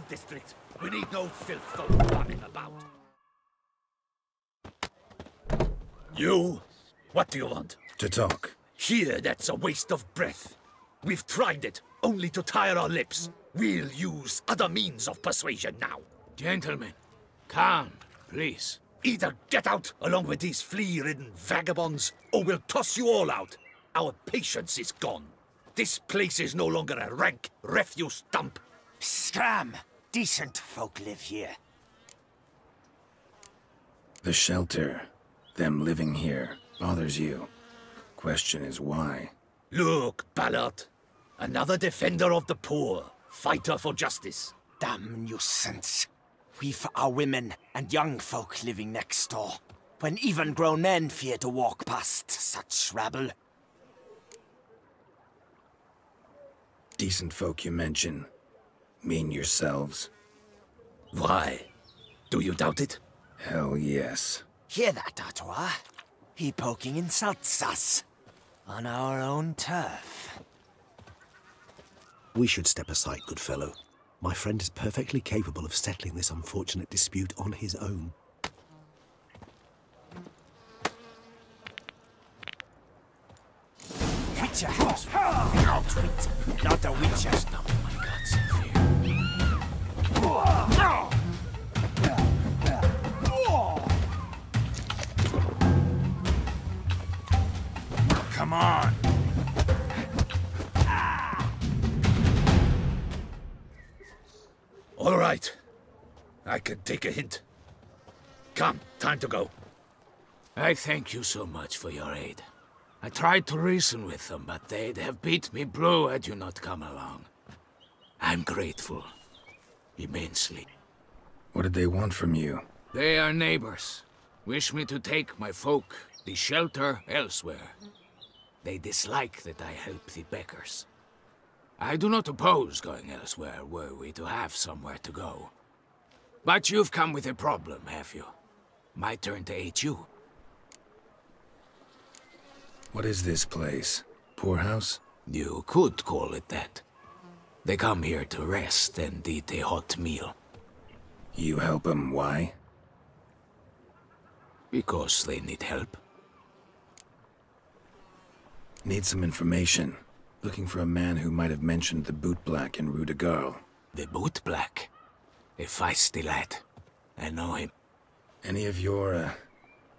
district. We need no filth folk running about. You? What do you want? To talk. Here, that's a waste of breath. We've tried it, only to tire our lips. We'll use other means of persuasion now. Gentlemen, calm, please. Either get out along with these flea-ridden vagabonds, or we'll toss you all out. Our patience is gone. This place is no longer a rank refuse dump. Scram! Decent folk live here. The shelter, them living here, bothers you. Question is why. Look, Ballard. Another defender of the poor. Fighter for justice. Damn nuisance. We've our women and young folk living next door, when even grown men fear to walk past such rabble. Decent folk you mention. Mean yourselves. Why? Do you doubt it? Hell yes. Hear that, Artois? He poking insults us. On our own turf. We should step aside, good fellow. My friend is perfectly capable of settling this unfortunate dispute on his own. Witcher house! Not wit, not a witcher. Stop my guts in fear. Come on! All right. I can take a hint. Come, time to go. I thank you so much for your aid. I tried to reason with them, but they'd have beat me blue had you not come along. I'm grateful. Immensely. What did they want from you? They are neighbors. Wish me to take my folk, the shelter, elsewhere. They dislike that I help the beggars. I do not oppose going elsewhere, were we to have somewhere to go. But you've come with a problem, have you? My turn to aid you. What is this place? Poorhouse? You could call it that. They come here to rest and eat a hot meal. You help them, why? Because they need help. Need some information. Looking for a man who might have mentioned the bootblack in Rue de Garl. The bootblack? A feisty lad. I know him. Any of your,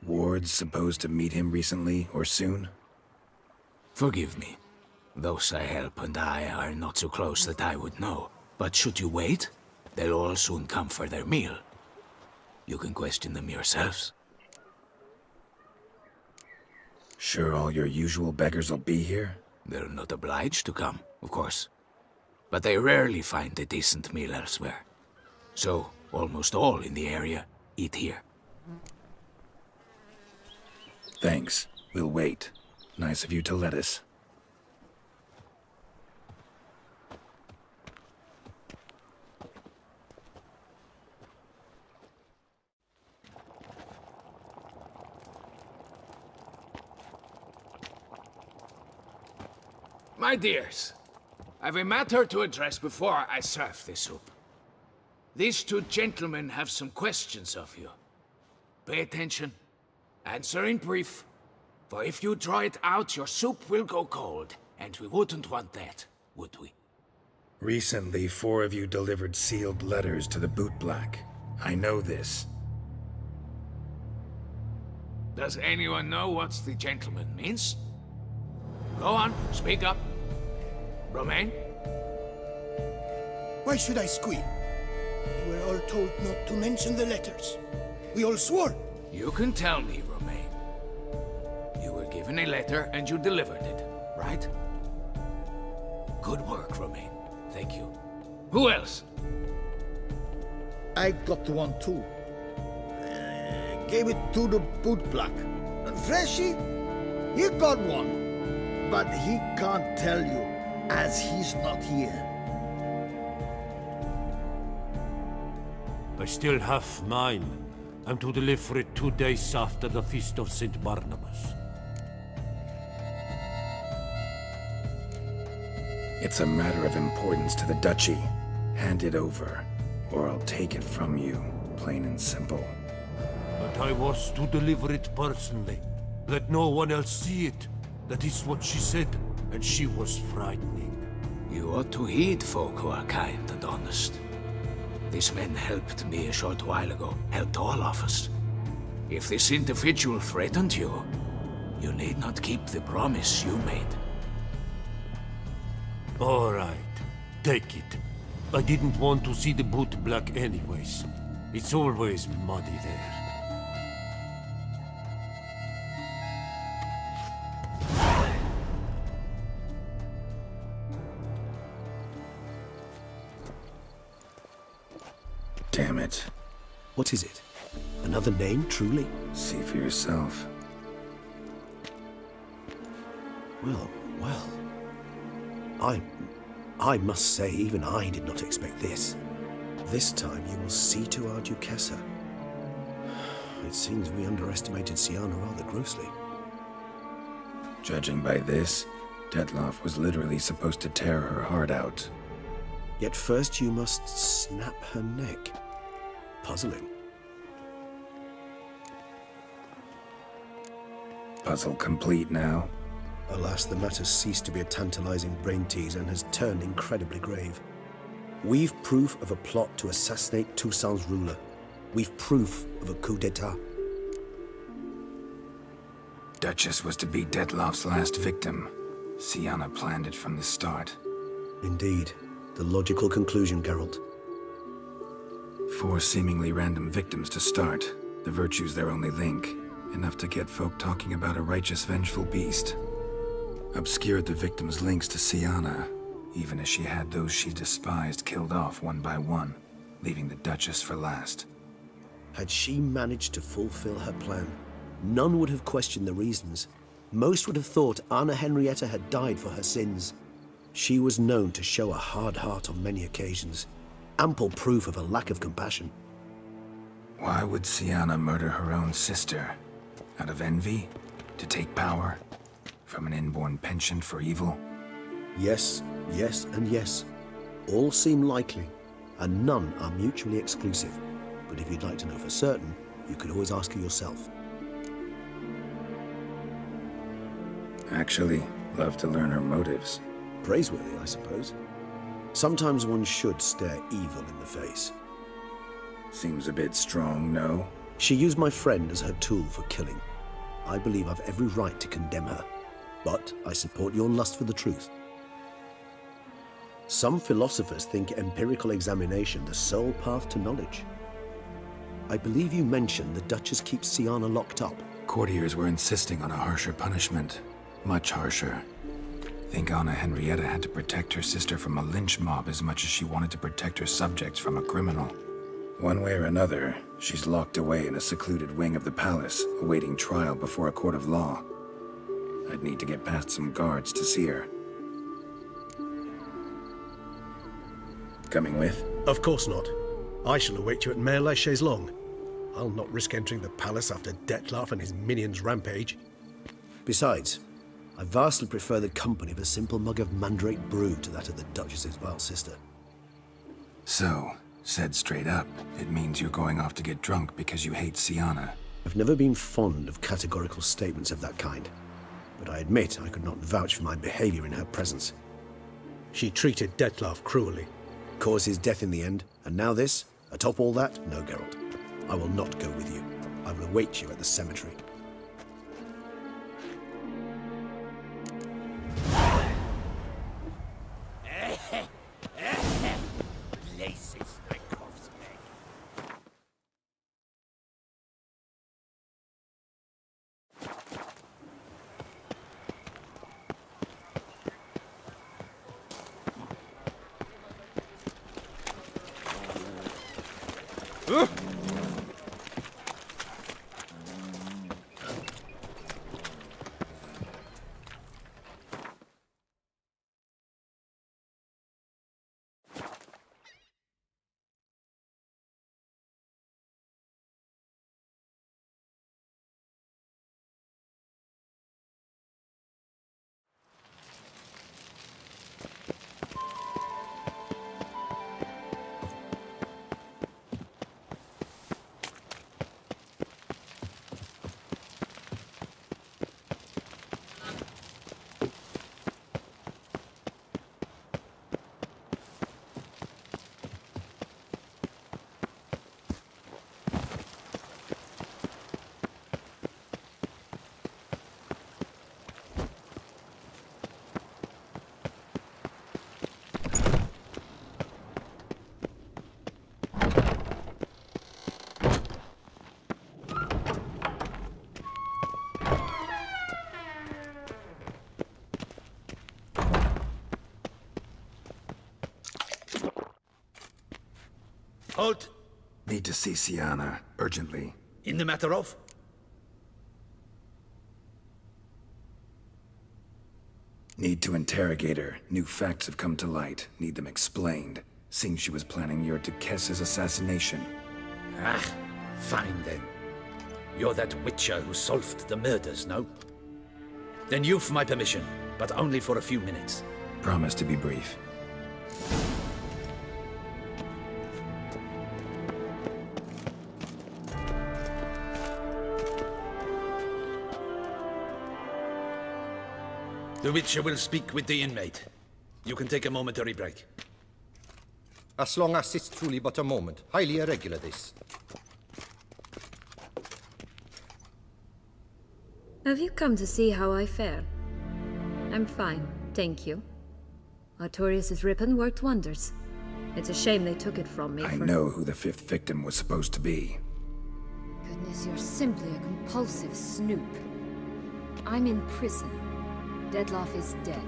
wards supposed to meet him recently or soon? Forgive me. Those I help and I are not so close that I would know. But should you wait, they'll all soon come for their meal. You can question them yourselves. Sure all your usual beggars will be here? They're not obliged to come, of course. But they rarely find a decent meal elsewhere. So, almost all in the area eat here. Thanks. We'll wait. Nice of you to let us. My dears, I've a matter to address before I serve the soup. These two gentlemen have some questions of you. Pay attention. Answer in brief. For if you draw it out, your soup will go cold. And we wouldn't want that, would we? Recently, 4 of you delivered sealed letters to the bootblack. I know this. Does anyone know what the gentleman means? Go on, speak up. Romain? Why should I squeal? We were all told not to mention the letters. We all swore. You can tell me, Romain. You were given a letter and you delivered it, right? Good work, Romain. Thank you. Who else? I got one too. Gave it to the bootblack. And Freshy, he got one. But he can't tell you, as he's not here. I still have mine. I'm to deliver it 2 days after the Feast of St. Barnabas. It's a matter of importance to the Duchy. Hand it over. or I'll take it from you, plain and simple. But I was to deliver it personally. Let no one else see it. That is what she said, and she was frightening. You ought to heed folk who are kind and honest. This man helped me a short while ago, helped all of us. If this individual threatened you, you need not keep the promise you made. All right, take it. I didn't want to see the boot black anyways. It's always muddy there. Damn it. What is it? Another name, truly? See for yourself. Well, well. I must say, even I did not expect this. This time you will see to our Duquesa. It seems we underestimated Siana rather grossly. Judging by this, Detloff was literally supposed to tear her heart out. Yet first you must snap her neck. Puzzling. Puzzle complete now. Alas, the matter's ceased to be a tantalizing brain tease and has turned incredibly grave. We've proof of a plot to assassinate Toussaint's ruler. We've proof of a coup d'etat. Duchess was to be Detloff's last victim. Siana planned it from the start. Indeed. The logical conclusion, Geralt. 4 seemingly random victims to start. The virtue's their only link. Enough to get folk talking about a righteous, vengeful beast. Obscured the victims' links to Siana, even as she had those she despised killed off one by one, leaving the Duchess for last. Had she managed to fulfill her plan, none would have questioned the reasons. Most would have thought Anna Henrietta had died for her sins. She was known to show a hard heart on many occasions, ample proof of a lack of compassion. Why would Siana murder her own sister? Out of envy? To take power? From an inborn penchant for evil? Yes, yes, and yes. All seem likely, and none are mutually exclusive. But if you'd like to know for certain, you could always ask her yourself. Actually, love to learn her motives. Praiseworthy, I suppose. Sometimes one should stare evil in the face. Seems a bit strong, no? She used my friend as her tool for killing. I believe I've every right to condemn her, but I support your lust for the truth. Some philosophers think empirical examination the sole path to knowledge. I believe you mentioned the Duchess keeps Siana locked up. Courtiers were insisting on a harsher punishment. Much harsher. Think Anna Henrietta had to protect her sister from a lynch mob as much as she wanted to protect her subjects from a criminal. One way or another, she's locked away in a secluded wing of the palace, awaiting trial before a court of law. I'd need to get past some guards to see her. Coming with? Of course not. I shall await you at Mare la Chaise-Longue. I'll not risk entering the palace after Detloff and his minions rampage. Besides, I vastly prefer the company of a simple mug of mandrake brew to that of the Duchess's vile sister. So, said straight up, it means you're going off to get drunk because you hate Siana. I've never been fond of categorical statements of that kind, but I admit I could not vouch for my behavior in her presence. She treated Detloff cruelly, caused his death in the end, and now this? Atop all that? No, Geralt. I will not go with you. I will await you at the cemetery. Halt! Need to see Sienna, urgently. In the matter of? Need to interrogate her. New facts have come to light. Need them explained. Seems she was planning your Duquesse's assassination. Ah, fine then. You're that witcher who solved the murders, no? Then you've my permission, but only for a few minutes. Promise to be brief. The Witcher will speak with the inmate. You can take a momentary break. As long as it's truly but a moment. Highly irregular, this. Have you come to see how I fare? I'm fine, thank you. Artorius' ribbon worked wonders. It's a shame they took it from me I know who the 5th victim was supposed to be. Goodness, you're simply a compulsive snoop. I'm in prison. Dettlaff is dead.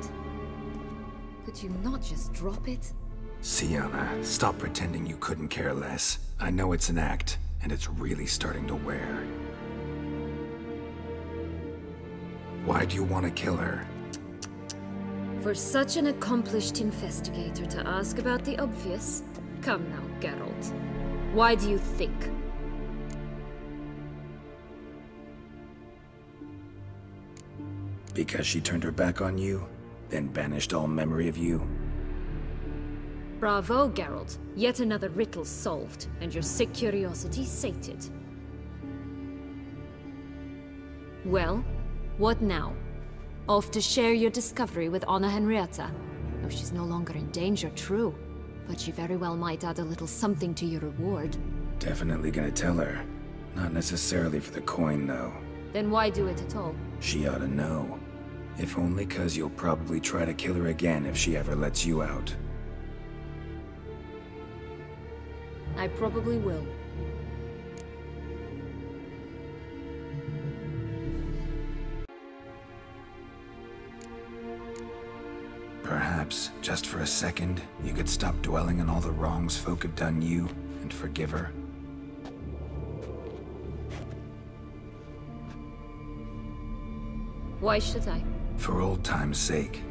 Could you not just drop it? Sienna, stop pretending you couldn't care less. I know it's an act, and it's really starting to wear. Why'd you want to kill her? For such an accomplished investigator to ask about the obvious? Come now, Geralt. Why do you think? Because she turned her back on you, then banished all memory of you? Bravo, Geralt. Yet another riddle solved, and your sick curiosity sated. Well, what now? Off to share your discovery with Anna Henrietta? No, she's no longer in danger, true. But she very well might add a little something to your reward. Definitely gonna tell her. Not necessarily for the coin, though. Then why do it at all? She ought to know. If only 'cause you'll probably try to kill her again if she ever lets you out. I probably will. Perhaps, just for a second, you could stop dwelling on all the wrongs folk have done you and forgive her. Why should I? For old time's sake.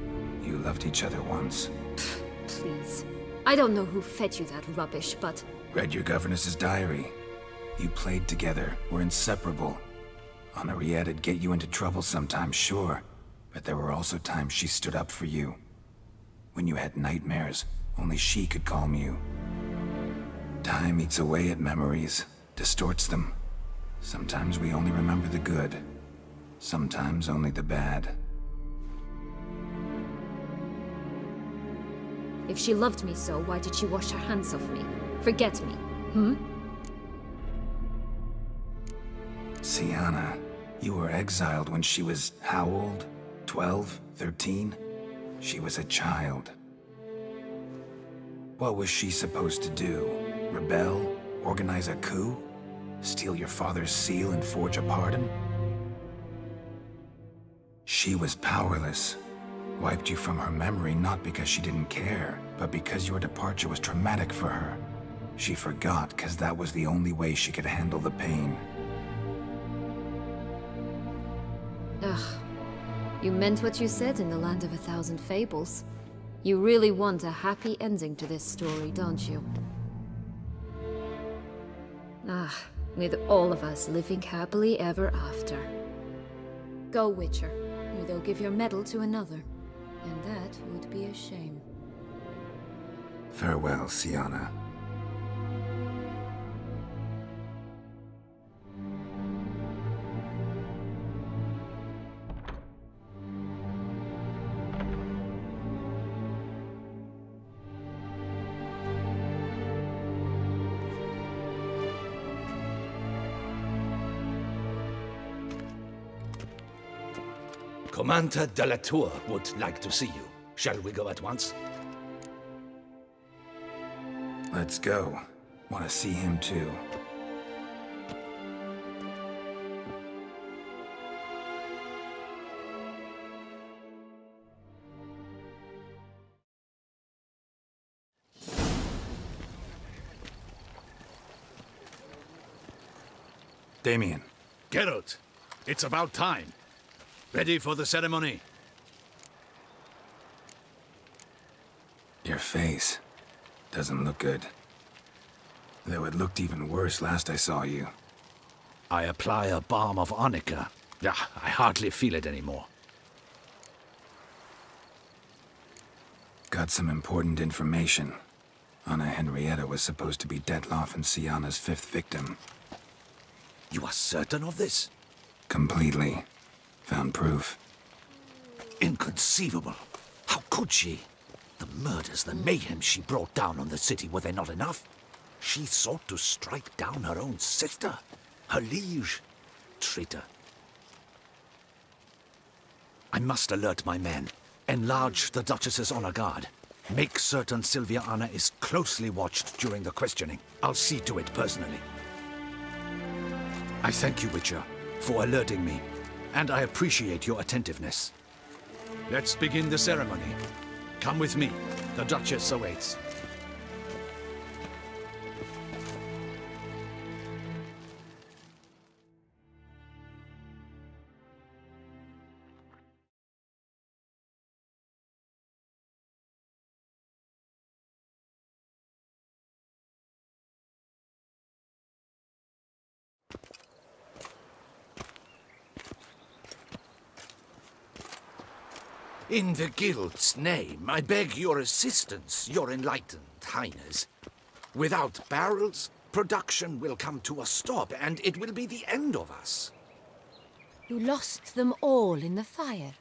You loved each other once. Please. I don't know who fed you that rubbish, but... Read your governess's diary. You played together, were inseparable. Henriette'd get you into trouble sometimes, sure. But there were also times she stood up for you. When you had nightmares, only she could calm you. Time eats away at memories, distorts them. Sometimes we only remember the good. Sometimes only the bad. If she loved me so, why did she wash her hands off me? Forget me, Sienna, you were exiled when she was how old? 12? 13? She was a child. What was she supposed to do? Rebel? Organize a coup? Steal your father's seal and forge a pardon? She was powerless. Wiped you from her memory not because she didn't care, but because your departure was traumatic for her. She forgot because that was the only way she could handle the pain. Ugh. You meant what you said in the Land of 1,000 Fables. You really want a happy ending to this story, don't you? Ah, with all of us living happily ever after. Go, Witcher, or they'll give your medal to another. And that would be a shame. Farewell, Sienna. Commander de la Tour would like to see you. Shall we go at once? Let's go. Want to see him too. Damien. Geralt, it's about time. Ready for the ceremony? Your face doesn't look good. Though it looked even worse last I saw you. I apply a balm of arnica. I hardly feel it anymore. Got some important information. Anna Henrietta was supposed to be Detloff and Sienna's 5th victim. You are certain of this? Completely. Found proof. Inconceivable. How could she? The murders, the mayhem she brought down on the city, were they not enough? She sought to strike down her own sister, her liege. Traitor. I must alert my men. Enlarge the Duchess's honor guard. Make certain Sylvia Anna is closely watched during the questioning. I'll see to it personally. I thank you, Witcher, for alerting me, and I appreciate your attentiveness. Let's begin the ceremony. Come with me. The Duchess awaits. In the Guild's name, I beg your assistance, your enlightened highness. Without barrels, production will come to a stop, and it will be the end of us. You lost them all in the fire.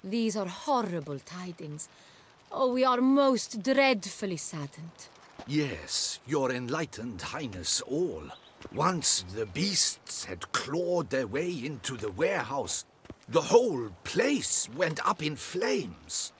These are horrible tidings. Oh, we are most dreadfully saddened. Yes, your enlightened highness all. Once the beasts had clawed their way into the warehouse, the whole place went up in flames.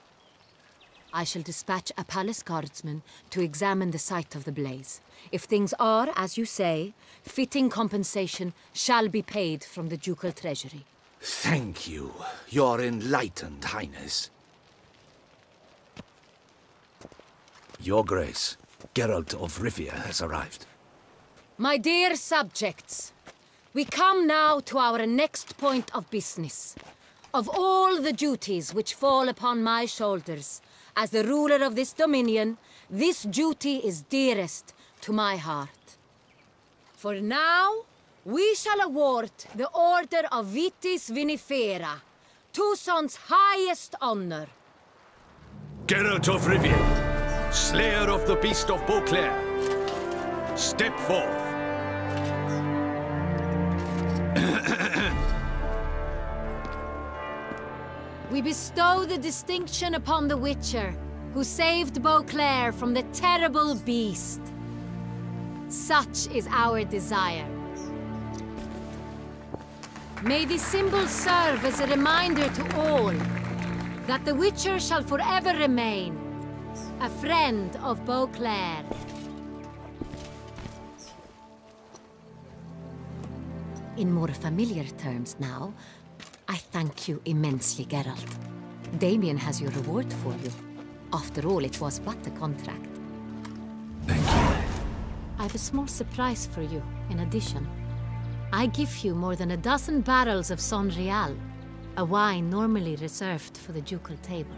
I shall dispatch a palace guardsman to examine the site of the blaze. If things are, as you say, fitting compensation shall be paid from the ducal treasury. Thank you, your enlightened highness. Your Grace, Geralt of Rivia has arrived. My dear subjects, we come now to our next point of business. Of all the duties which fall upon my shoulders, as the ruler of this dominion, this duty is dearest to my heart. For now, we shall award the Order of Vitis Vinifera, Tucson's highest honor. Geralt of Rivia, slayer of the beast of Beauclair, step forth. We bestow the distinction upon the Witcher, who saved Beauclair from the terrible beast. Such is our desire. May the symbol serve as a reminder to all that the Witcher shall forever remain a friend of Beauclair. In more familiar terms now, I thank you immensely, Geralt. Damien has your reward for you. After all, it was but a contract. Thank you. I have a small surprise for you, in addition. I give you more than a dozen barrels of Son Real, a wine normally reserved for the ducal table.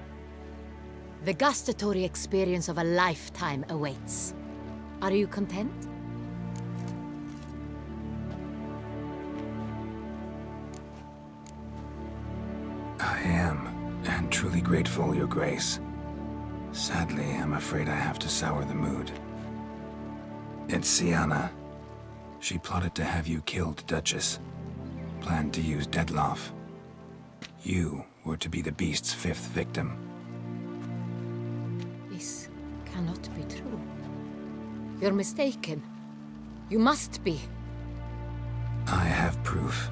The gustatory experience of a lifetime awaits. Are you content? I am, and truly grateful, Your Grace. Sadly, I'm afraid I have to sour the mood. It's Sienna. She plotted to have you killed, Duchess. Planned to use Detloff. You were to be the beast's 5th victim. This cannot be true. You're mistaken. You must be. I have proof.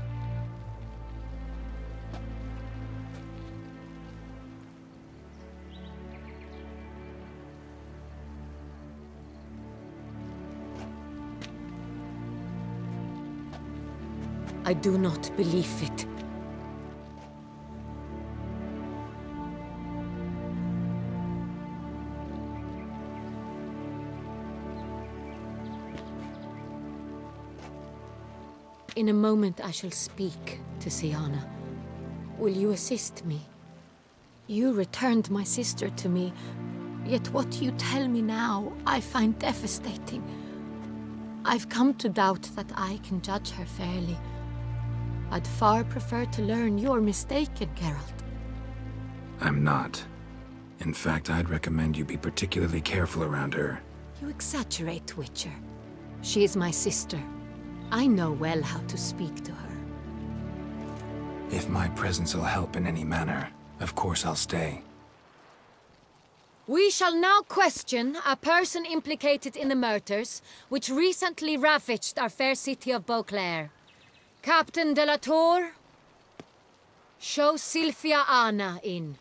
I do not believe it. In a moment I shall speak to Siana. Will you assist me? You returned my sister to me, yet what you tell me now I find devastating. I've come to doubt that I can judge her fairly. I'd far prefer to learn you're mistaken, Geralt. I'm not. In fact, I'd recommend you be particularly careful around her. You exaggerate, Witcher. She is my sister. I know well how to speak to her. If my presence will help in any manner, of course I'll stay. We shall now question a person implicated in the murders which recently ravaged our fair city of Beauclair. Captain de la Tour, show Sylvia Anna in.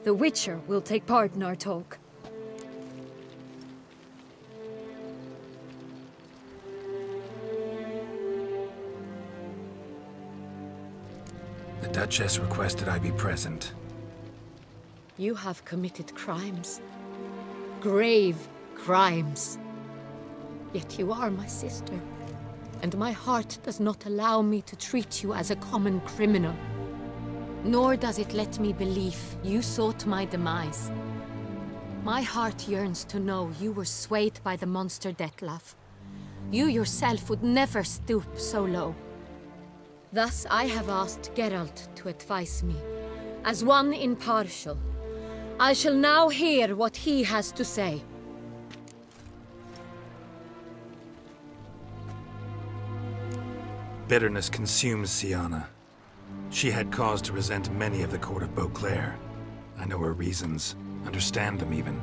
The Witcher will take part in our talk. The Duchess requested I be present. You have committed crimes. Grave crimes. Yet you are my sister, and my heart does not allow me to treat you as a common criminal. Nor does it let me believe you sought my demise. My heart yearns to know you were swayed by the monster Dettlaff. You yourself would never stoop so low. Thus I have asked Geralt to advise me, as one impartial. I shall now hear what he has to say. Bitterness consumes Siana. She had cause to resent many of the court of Beauclair. I know her reasons, understand them even.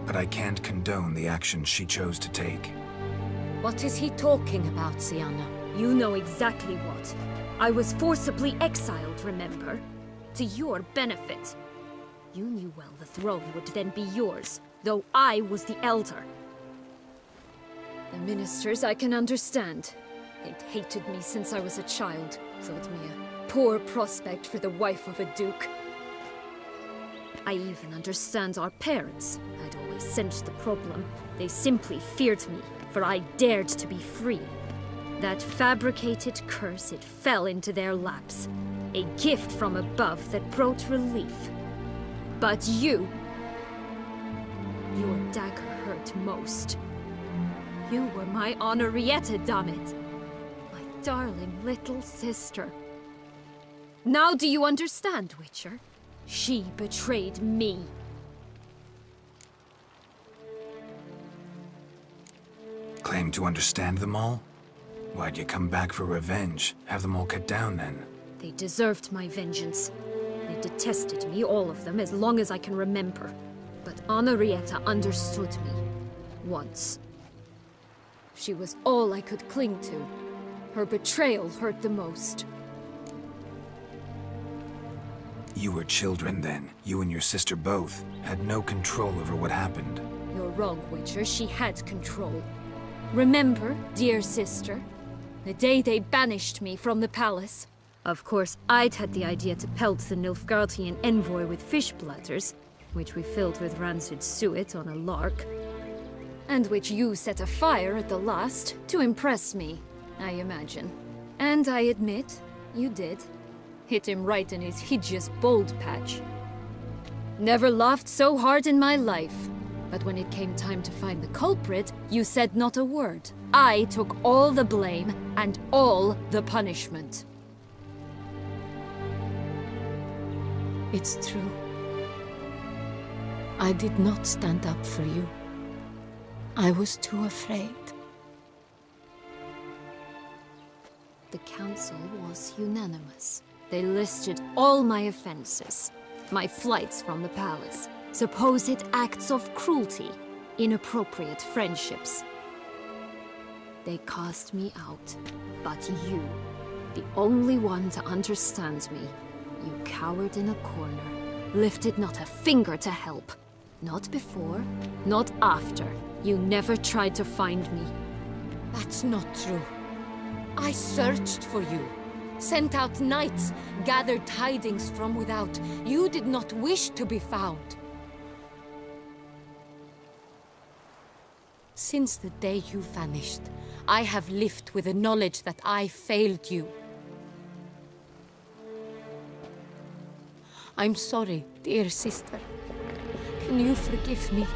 But I can't condone the actions she chose to take. What is he talking about, Siana? You know exactly what. I was forcibly exiled, remember? To your benefit. You knew well the throne would then be yours, though I was the elder. The ministers I can understand. They'd hated me since I was a child. Thought me a poor prospect for the wife of a duke. I even understand our parents. I'd always sensed the problem. They simply feared me, for I dared to be free. That fabricated curse, it fell into their laps. A gift from above that brought relief. But you... your dagger hurt most. You were my Henrietta, damn it. Darling little sister. Now do you understand, Witcher? She betrayed me. Claim to understand them all? Why'd you come back for revenge? Have them all cut down then? They deserved my vengeance. They detested me, all of them, as long as I can remember. But Henrietta understood me. Once. She was all I could cling to. Her betrayal hurt the most. You were children then. You and your sister both had no control over what happened. You're wrong, Witcher. She had control. Remember, dear sister, the day they banished me from the palace? Of course, I'd had the idea to pelt the Nilfgaardian envoy with fish bladders, which we filled with rancid suet on a lark, and which you set afire at the last to impress me. I imagine. And I admit, you did. Hit him right in his hideous bald patch. Never laughed so hard in my life. But when it came time to find the culprit, you said not a word. I took all the blame and all the punishment. It's true. I did not stand up for you. I was too afraid. The council was unanimous. They listed all my offenses. My flights from the palace, supposed acts of cruelty, inappropriate friendships. They cast me out, but The only one to understand me. You cowered in a corner. Lifted not a finger to help. Not before, not after. You never tried to find me. That's not true. I searched for you. Sent out knights, gathered tidings from without. You did not wish to be found. Since the day you vanished, I have lived with the knowledge that I failed you. I'm sorry, dear sister. Can you forgive me?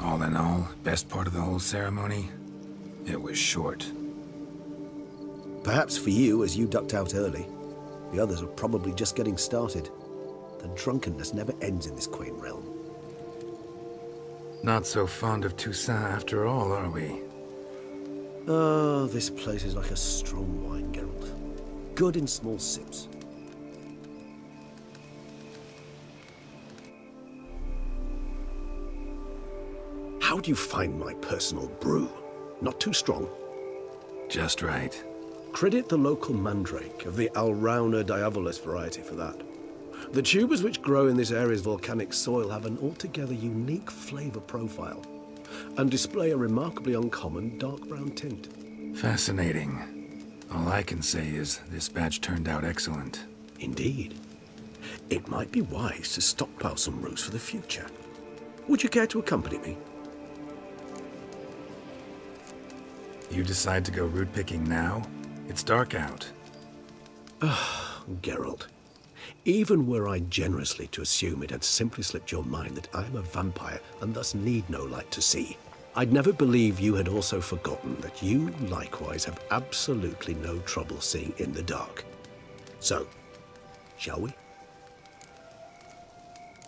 All in all, best part of the whole ceremony? It was short. Perhaps for you, as you ducked out early. The others are probably just getting started. The drunkenness never ends in this quaint realm. Not so fond of Toussaint after all, are we? Oh, this place is like a strong wine, Geralt. Good in small sips. How do you find my personal brew? Not too strong? Just right. Credit the local mandrake of the Alrauna diavolis variety for that. The tubers which grow in this area's volcanic soil have an altogether unique flavor profile and display a remarkably uncommon dark brown tint. Fascinating. All I can say is this batch turned out excellent. Indeed. It might be wise to stockpile some roots for the future. Would you care to accompany me? You decide to go root picking now? It's dark out. Geralt. Even were I generously to assume it had simply slipped your mind that I am a vampire and thus need no light to see, I'd never believe you had also forgotten that you likewise have absolutely no trouble seeing in the dark. So, shall we?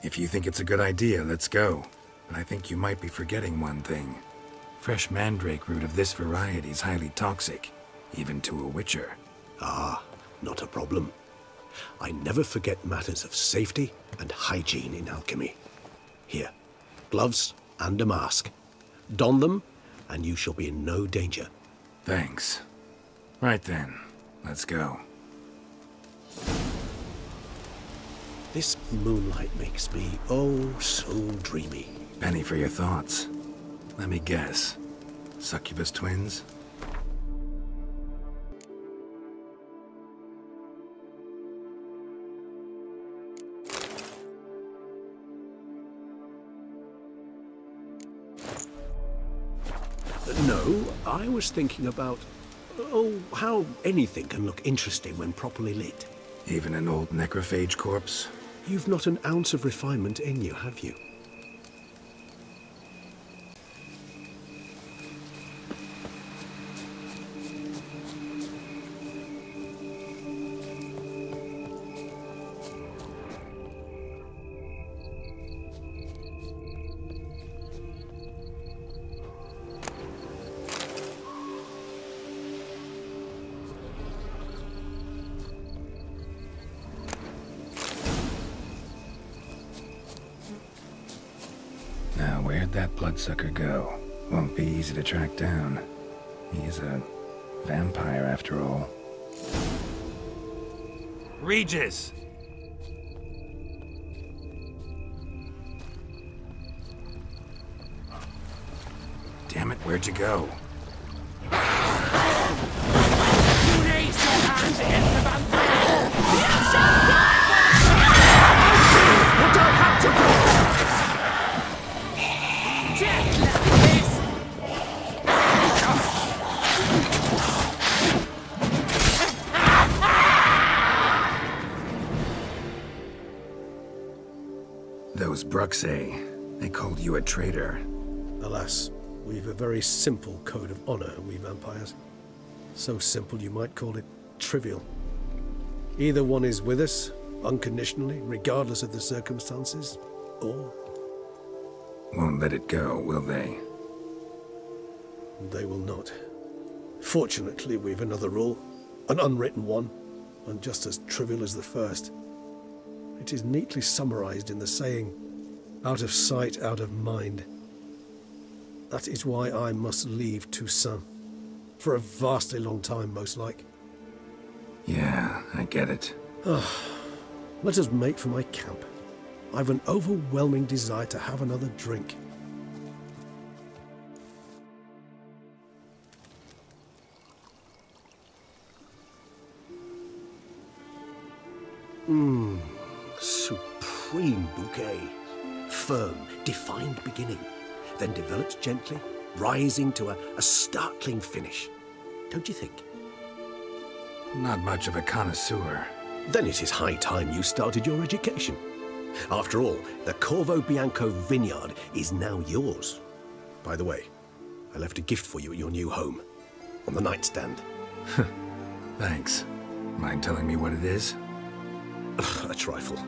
If you think it's a good idea, let's go. But I think you might be forgetting one thing. Fresh mandrake root of this variety is highly toxic, even to a witcher. Ah, not a problem. I never forget matters of safety and hygiene in alchemy. Here, gloves and a mask. Don them, and you shall be in no danger. Thanks. Right then, let's go. This moonlight makes me, oh, so dreamy. Penny for your thoughts. Let me guess. Succubus twins? No, I was thinking about, how anything can look interesting when properly lit. Even an old necrophage corpse? You've not an ounce of refinement in you, have you? Now, where'd that bloodsucker go? Won't be easy to track down. He is a vampire, after all. Regis! Damn it, where'd you go? Those Bruxay, they called you a traitor. Alas, we've a very simple code of honor, we vampires. So simple you might call it trivial. Either one is with us, unconditionally, regardless of the circumstances, or... Won't let it go, will they? They will not. Fortunately, we've another rule, an unwritten one, and just as trivial as the first. It is neatly summarized in the saying, out of sight, out of mind. That is why I must leave Toussaint. For a vastly long time, most like. Yeah, I get it. Let us make for my camp. I've an overwhelming desire to have another drink. Supreme bouquet. Firm, defined beginning, then develops gently, rising to a startling finish. Don't you think? Not much of a connoisseur. Then it is high time you started your education. After all, the Corvo Bianco vineyard is now yours. By the way, I left a gift for you at your new home, on the nightstand. Thanks. Mind telling me what it is? A trifle.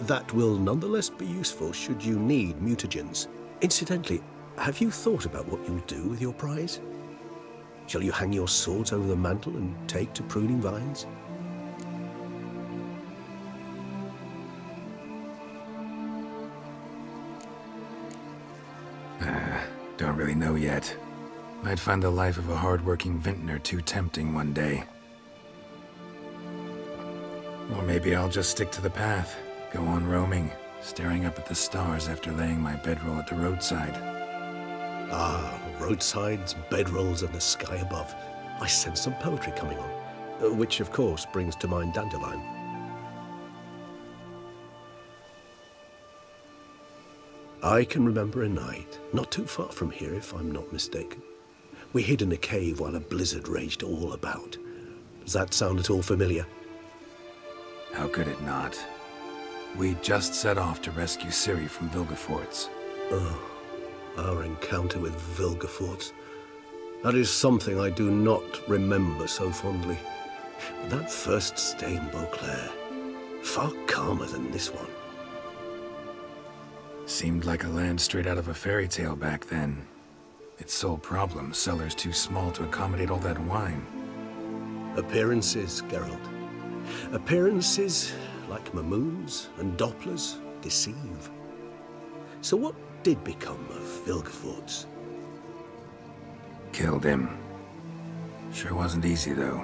That will nonetheless be useful should you need mutagens. Incidentally, have you thought about what you'll do with your prize? Shall you hang your swords over the mantle and take to pruning vines? Don't really know yet. Might find the life of a hard-working vintner too tempting one day. Or maybe I'll just stick to the path, go on roaming, staring up at the stars after laying my bedroll at the roadside. Ah, roadsides, bedrolls, and the sky above. I sense some poetry coming on, which of course brings to mind Dandelion. I can remember a night, not too far from here if I'm not mistaken. We hid in a cave while a blizzard raged all about. Does that sound at all familiar? How could it not? We just set off to rescue Ciri from Vilgefortz. Oh, our encounter with Vilgefortz. That is something I do not remember so fondly. But that first stay in Beauclair, far calmer than this one. Seemed like a land straight out of a fairy tale back then. Its sole problem, cellars too small to accommodate all that wine. Appearances, Geralt. Appearances, like Mamoons and Dopplers, deceive. So what did become of Vilgefortz? Killed him. Sure wasn't easy, though.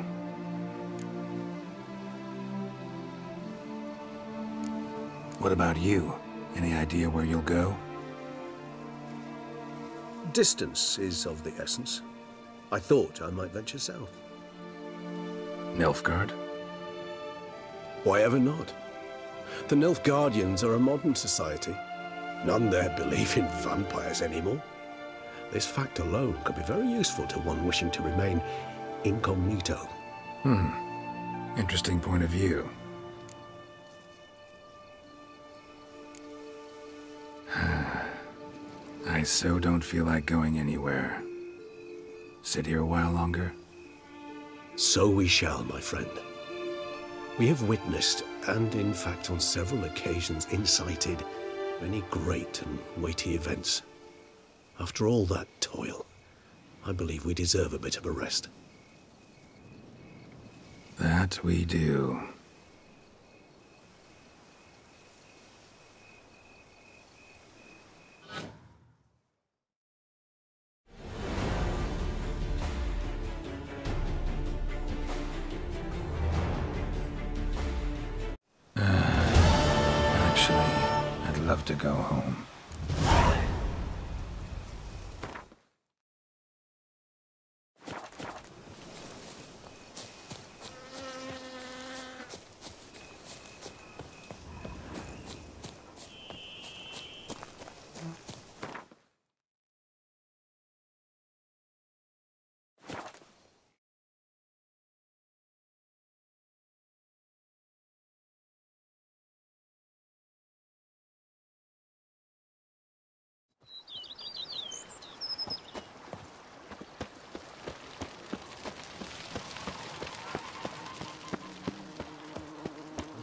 What about you? Any idea where you'll go? Distance is of the essence. I thought I might venture south. Nilfgaard? Why ever not? The Nilfgaardians are a modern society. None there believe in vampires anymore. This fact alone could be very useful to one wishing to remain incognito. Interesting point of view. I so don't feel like going anywhere. Sit here a while longer? So we shall, my friend. We have witnessed, and in fact on several occasions incited, many great and weighty events. After all that toil, I believe we deserve a bit of a rest. That we do. Actually, I'd love to go home.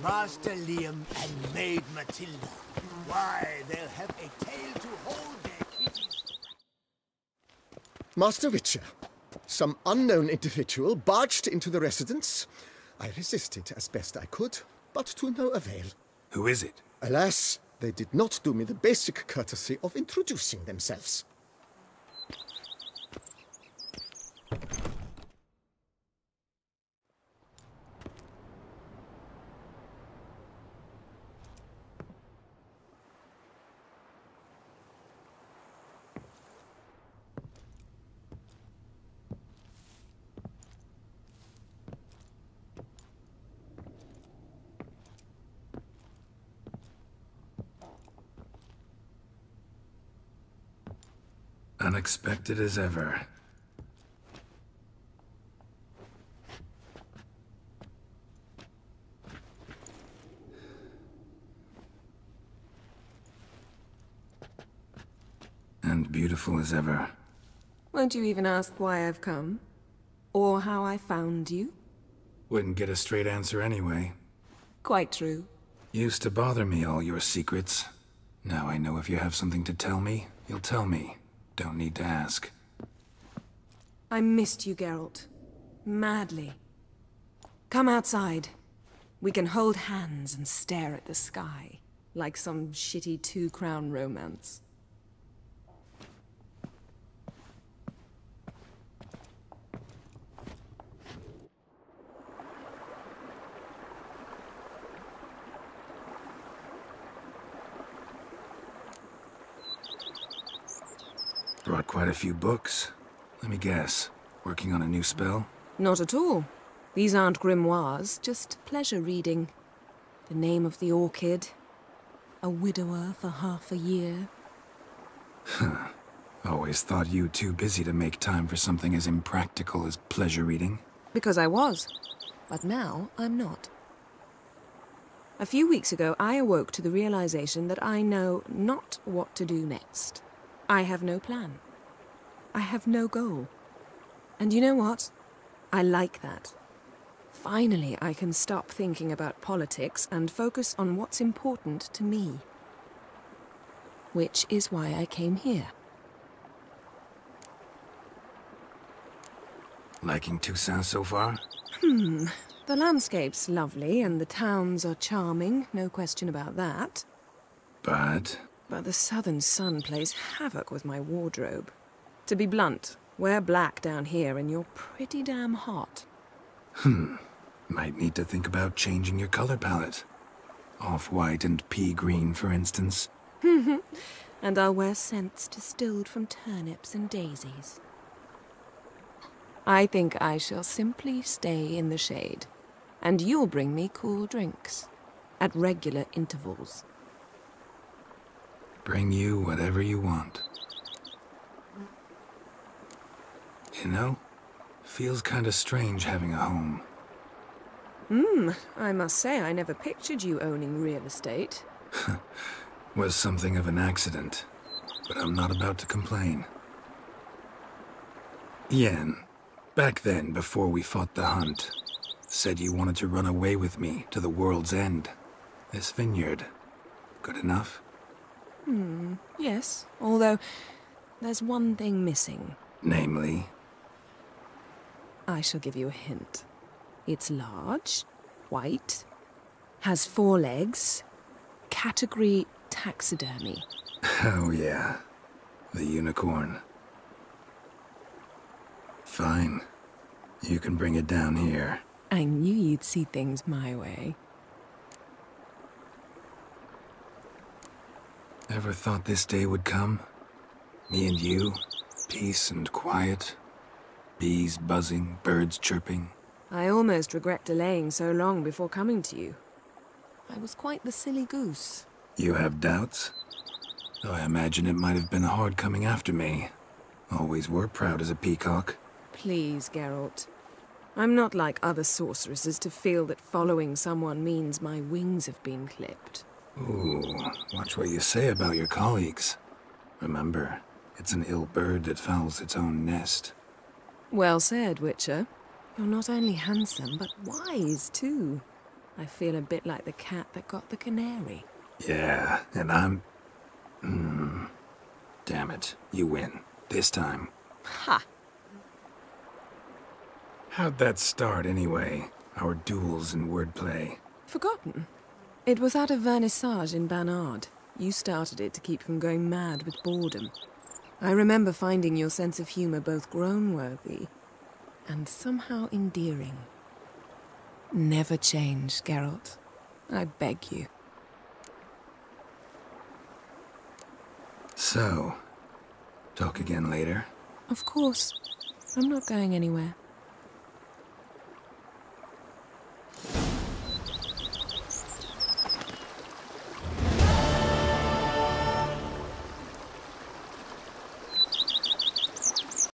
Master Liam and Maid Matilda. Why, they'll have a tale to hold their kitties. Master Witcher, some unknown individual barged into the residence. I resisted as best I could, but to no avail. Who is it? Alas, they did not do me the basic courtesy of introducing themselves. Unexpected as ever. And beautiful as ever. Won't you even ask why I've come? Or how I found you? Wouldn't get a straight answer anyway. Quite true. Used to bother me, all your secrets. Now I know if you have something to tell me, you'll tell me. Don't need to ask. I missed you, Geralt. Madly. Come outside. We can hold hands and stare at the sky, like some shitty two-crown romance. Brought quite a few books. Let me guess. Working on a new spell? Not at all. These aren't grimoires, just pleasure reading. The Name of the Orchid. A widower for half a year. Huh. Always thought you too busy to make time for something as impractical as pleasure reading. Because I was. But now I'm not. A few weeks ago, I awoke to the realization that I know not what to do next. I have no plan. I have no goal. And you know what? I like that. Finally, I can stop thinking about politics and focus on what's important to me. Which is why I came here. Liking Toussaint so far? The landscape's lovely and the towns are charming, no question about that. But the southern sun plays havoc with my wardrobe. To be blunt, wear black down here and you're pretty damn hot. Might need to think about changing your color palette. Off-white and pea green, for instance. And I'll wear scents distilled from turnips and daisies. I think I shall simply stay in the shade. And you'll bring me cool drinks. At regular intervals. Bring you whatever you want. You know, feels kinda strange having a home. I must say I never pictured you owning real estate. Was something of an accident, but I'm not about to complain. Yen, back then, before we fought the hunt, said you wanted to run away with me to the world's end. This vineyard, good enough? Yes, although there's one thing missing. Namely? I shall give you a hint. It's large, white, has 4 legs, category taxidermy. Oh yeah, the unicorn. Fine, you can bring it down here. I knew you'd see things my way. Ever thought this day would come? Me and you, peace and quiet, bees buzzing, birds chirping. I almost regret delaying so long before coming to you. I was quite the silly goose. You have doubts? Though I imagine it might have been hard coming after me. Always were proud as a peacock. Please, Geralt. I'm not like other sorceresses to feel that following someone means my wings have been clipped. Ooh, watch what you say about your colleagues. Remember, it's an ill bird that fouls its own nest. Well said, Witcher. You're not only handsome, but wise, too. I feel a bit like the cat that got the canary. Yeah, and I'm... Damn it. You win. This time. Ha! How'd that start, anyway? Our duels and wordplay. Forgotten? It was at a vernissage in Barnard. You started it to keep from going mad with boredom. I remember finding your sense of humor both groan-worthy and somehow endearing. Never change, Geralt. I beg you. So, talk again later? Of course. I'm not going anywhere.